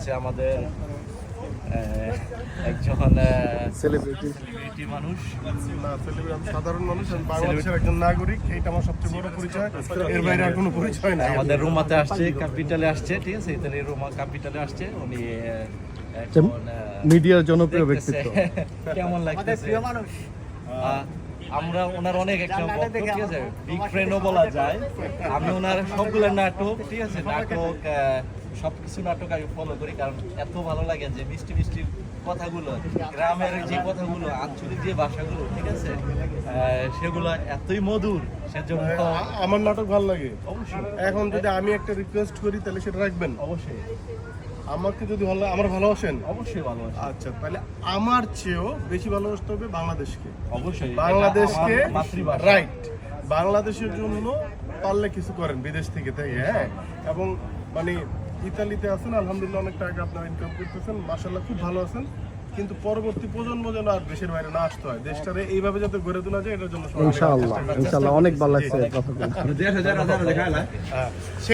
হচ্ছে আমাদের একজন সেলিব্রিটি মানুষ। না, সেলিব্রিটি সাধারণ মানুষ, আমি বাংলাদেশের একজন নাগরিক, এইটা আমার সবচেয়ে বড় পরিচয়। এর বাইরে আর কোনো পরিচয় নাই। আমাদের রোমাতে আসছে, ক্যাপিটালে আসছে, ঠিক আছে, ইতালি রোমা ক্যাপিটালে আসছে। উনি মিডিয়ার জনপ্রিয় ব্যক্তিত্ব। কেমন লাগতেছে? আমরা ওনার অনেক একটা ভক্ত, ঠিক আছে, বিগ ফ্রেন্ডও বলা যায়। আমি ওনার সবগুলো নাটক, ঠিক আছে, নাটক সবকিছু নাটক আমি ফলো করি, কারণ এত ভালো লাগে যে মিষ্টি মিষ্টি কথাগুলো, গ্রামের যে কথাগুলো, আঞ্চলিক যে ভাষাগুলো, ঠিক আছে, সেগুলো এতই মধুর। সেজন্য আমার নাটক ভালো লাগে। অবশ্যই। এখন যদি আমি একটা রিকোয়েস্ট করি তাহলে সেটা রাখবেন? অবশ্যই। আমাকে যদি ভালো, আমার ভালোবাসেন? অবশ্যই ভালোবাসি। আচ্ছা, তাহলে আমার চেয়েও বেশি ভালোবাসতে হবে বাংলাদেশকে। অবশ্যই। বাংলাদেশকে, মাতৃভাষা। রাইট। বাংলাদেশের জন্য পারলে কিছু করেন বিদেশ থেকে, হ্যাঁ। এবং মানে ইতালিতে আছেন, আলহামদুলিল্লাহ অনেক টাকা আপনারা ইনকাম করতেছেন, মাশাআল্লাহ খুব ভালো আছেন, কিন্তু পরবর্তী প্রজন্ম যেন আর দেশের বাইরে না আসতে হয়, দেশটারে এইভাবে যাতে গড়ে তোলা যায় এটার জন্য ইনশাআল্লাহ অনেক ভালো লাগছে কথা বলে।